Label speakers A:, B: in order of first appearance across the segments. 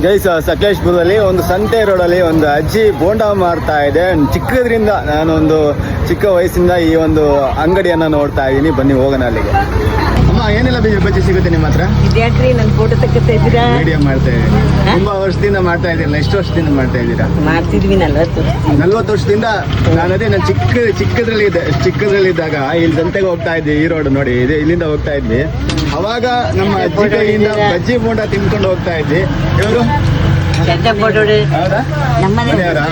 A: Guys ಸಕಲೇಶ್ಪುರದಲ್ಲಿ ಒಂದು ಸಂತೆ ರೋಡಲ್ಲಿ ಒಂದು ಅಜ್ಜಿ ಬೋಂಡ ಮಾರ್ತಾ ಇದೆ. ಚಿಕ್ಕದ್ರಿಂದ ನಾನೊಂದು ಚಿಕ್ಕ ವಯಸ್ಸಿಂದ ಈ ಒಂದು ಅಂಗಡಿಯನ್ನ ನೋಡ್ತಾ ಇದ್ದೀನಿ. ಬನ್ನಿ ಹೋಗೋಣ ಅಲ್ಲಿಗೆ. ಅಮ್ಮ ಏನೆಲ್ಲ ಬಜ್ಜಿ ಸಿಗುತ್ತೆ ನಿಮ್ಮ ಹತ್ರ?
B: ಇದ್ಯಾಕ್ರಿ ನನ್ ಫೋಟೋ ತಕ್ಕತ್ತಾ ಇದ್ದೀರಾ?
A: ವಿಡಿಯೋ ಮಾಡ್ತಾ ಇದ್ದೀನಿ. ತುಂಬಾ ವರ್ಷದಿಂದ ಮಾಡ್ತಾ ಇದ್ದೀರಲ್ಲ, ಎಷ್ಟು ವರ್ಷದಿಂದ ಮಾಡ್ತಾ ಇದ್ದೀರಾ?
B: ಮಾಡ್ತಿದ್ವಿ 40
A: ವರ್ಷದಿಂದ. ನಾನು ಚಿಕ್ಕದ್ರಲ್ಲಿದ್ದಾಗ ಇಲ್ಲಿ ಸಂತೆಗೆ ಹೋಗ್ತಾ ಇದ್ವಿ. ಈ ರೋಡ್ ನೋಡಿ ಇದೆ, ಇಲ್ಲಿಂದ ಹೋಗ್ತಾ ಇದ್ವಿ. ಅವಾಗ ನಮ್ಮ ಅಜ್ಜಿ ಕೈಯಿಂದ ಬಜ್ಜಿ ಬೋಂಡ ತಿನ್ಕೊಂಡು ಹೋಗ್ತಾ ಇದ್ವಿ. ಇವರು ಹೌದಾ? ಮನೆಯವರಾ?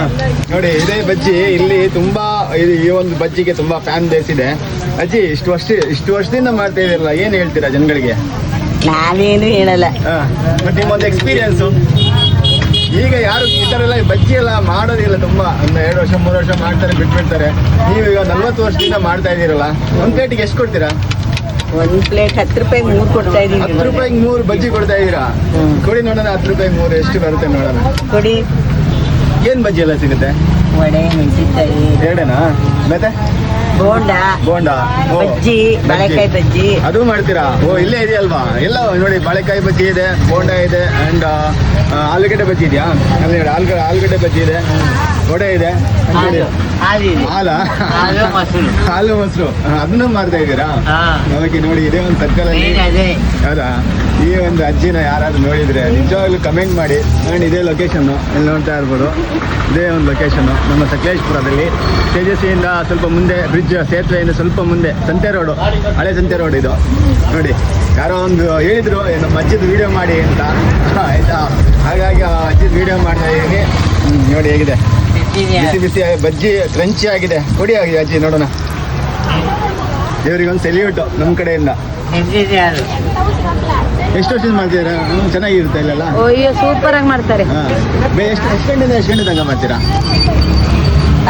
A: ನೋಡಿ ಇದೇ ಬಜ್ಜಿ ಇಲ್ಲಿ ತುಂಬಾ ಈ ಒಂದು ಬಜ್ಜಿಗೆ ತುಂಬಾ ಫ್ಯಾನ್ ಬೇಸ್ ಇದೆ. ಅಜ್ಜಿ ಇಷ್ಟು ವರ್ಷದಿಂದ ಮಾಡ್ತಾ ಇದೀರಲ್ಲ, ಏನ್ ಹೇಳ್ತೀರಾ ಜನಗಳಿಗೆ?
B: ನಾವೇನು ಹೇಳಲ್ಲ.
A: ಬಟ್ ನಿಮ್ಮೊಂದು ಎಕ್ಸ್ಪೀರಿಯನ್ಸ್. ಈಗ ಯಾರು ಈ ತರ ಎಲ್ಲ ಬಜ್ಜಿ ಎಲ್ಲ ಮಾಡೋದಿಲ್ಲ. ತುಂಬಾ ಒಂದು 2 ವರ್ಷ 3 ವರ್ಷ ಮಾಡ್ತಾರೆ, ಬಿಟ್ಬಿಡ್ತಾರೆ. ನೀವು ಈಗ 40 ವರ್ಷದಿಂದ ಮಾಡ್ತಾ ಇದೀರಲ್ಲ, ಒಂದ್ ಪ್ಲೇಟಿಗೆ ಎಷ್ಟು ಕೊಡ್ತೀರಾ?
B: ಒಂದ್ ಪ್ಲೇಟ್ 10 ರೂಪಾಯಿ 3 ಕೊಡ್ತಾ ಇದೀವಿ.
A: 10 ರೂಪಾಯಿಗೆ 3 ಬಜ್ಜಿ ಕೊಡ್ತಾ ಇದೀರಾ? ಕೊಡಿ ನೋಡೋಣ, 10 ರೂಪಾಯಿಗೆ 3 ಎಷ್ಟು ಬರುತ್ತೆ ನೋಡೋಣ.
B: ಕೊಡಿ.
A: ಏನ್ ಬಜ್ಜಿ ಎಲ್ಲ ಸಿಗುತ್ತೆ?
B: ವಡೆ, ಮೆಣಸಿನಕಾಯಿ,
A: ಎರಡೇನಾ? ಮತ್ತೆ
B: ಬೋಂಡ, ಬಜ್ಜಿ, ಬಾಳೆಕಾಯಿ ಬಜ್ಜಿ
A: ಅದು ಮಾಡ್ತೀರಾ? ಇಲ್ಲೇ ಇದೆಯಲ್ವಾ ಎಲ್ಲ ನೋಡಿ. ಬಾಳೆಕಾಯಿ ಬಜ್ಜಿ ಇದೆ, ಬೋಂಡ ಇದೆ, ಅಂಡ್ ಆಲೂಗಡ್ಡೆ ಬಜ್ಜಿ ಇದೆಯಾ? ಅಲ್ಲಿ ಆಲೂಗಡ್ಡೆ ಬಜ್ಜಿ ಇದೆ, ವಡೆ ಇದೆ, ಹಾಲು ಮೊಸರು ಅದನ್ನ ಮಾಡ್ತಾ ಇದ್ದೀರಾ? ಓಕೆ, ನೋಡಿ ಇದೇ ಒಂದು ಸರ್ಕಲ್ ಅಲ್ಲಿ. ಹೌದಾ? ಈ ಒಂದು ಅಜ್ಜಿನ ಯಾರಾದ್ರೂ ನೋಡಿದ್ರೆ ನಿಜವಾಗ್ಲೂ ಕಮೆಂಟ್ ಮಾಡಿ. ಅಂಡ್ ಇದೇ ಲೊಕೇಶನ್ ಇಲ್ಲಿ ನೋಡ್ತಾ ಇರ್ಬೋದು. ಇದೇ ಒಂದು ಲೊಕೇಶನ್ ನಮ್ಮ ಸಕಲೇಶ್ಪುರದಲ್ಲಿ. ತೇಜಸ್ವಿಯಿಂದ ಸ್ವಲ್ಪ ಮುಂದೆ, ಬ್ರಿಡ್ಜ್ ಸೇತುವೆಯಿಂದ ಸ್ವಲ್ಪ ಮುಂದೆ, ಸಂತೆ ರೋಡು, ಹಳೆ ಸಂತೆ ರೋಡ್ ಇದು. ನೋಡಿ ಯಾರೋ ಒಂದು ಹೇಳಿದ್ರು ನಮ್ಮ ಅಜ್ಜಿದ ವಿಡಿಯೋ ಮಾಡಿ ಅಂತ, ಆಯ್ತಾ? ಹಾಗಾಗಿ ಆ ಅಜ್ಜಿದ ವಿಡಿಯೋ ಮಾಡ್ತಾ ಇದ್ದೀನಿ. ನೋಡಿ ಹೇಗಿದೆ ಬಿಸಿ ಬಿಸಿ ಬಜ್ಜಿ, ಕ್ರಂಚಿ ಆಗಿದೆ. ಕೊಡಿ ಆಗಿದೆ ಅಜ್ಜಿ ನೋಡೋಣ. ಇವ್ರಿಗೊಂದು ಸೆಲ್ಯೂಟ್ ನಮ್ಮ ಕಡೆಯಿಂದ. ಎಷ್ಟು ವರ್ಷದಿಂದ ಮಾಡ್ತೀರಾ? ಚೆನ್ನಾಗಿರುತ್ತೆ ಇಲ್ಲೆಲ್ಲ?
B: ಅಯ್ಯೋ ಸೂಪರ್ ಆಗಿ ಮಾಡ್ತಾರೆ.
A: ಎಷ್ಟು ಗಂಟೆಯಿಂದ ಎಷ್ಟು ಗಂಟೆ ತನಕ ಮಾಡ್ತೀರಾ?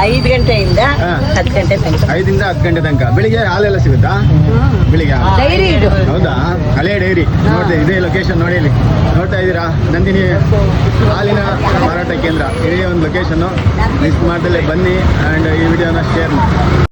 B: 5 ಗಂಟೆಯಿಂದ 10 ಗಂಟೆ ತನಕ.
A: 5 ರಿಂದ 10 ಗಂಟೆ ತನಕ. ಬೆಳಿಗ್ಗೆ ಹಾಲೆಲ್ಲ ಸಿಗುತ್ತಾ? ಬೆಳಿಗ್ಗೆ
B: ಡೈರಿ ಇದು.
A: ಹೌದಾ? ಹಳೆ ಡೈರಿ. ನೋಡ್ದೆ ಇದೇ ಲೊಕೇಶನ್ ನೋಡಿ, ಇಲ್ಲಿ ನೋಡ್ತಾ ಇದ್ದೀರಾ, ನಂದಿನಿ ಹಾಲಿನ ಮಾರಾಟ ಕೇಂದ್ರ. ಇದೇ ಒಂದು ಲೊಕೇಶನ್ನು. ಮಿಸ್ ಮಾಡ್ದಲ್ಲೇ ಬನ್ನಿ. ಆ್ಯಂಡ್ ಈ ವಿಡಿಯೋನ ಶೇರ್ ಮಾಡಿ.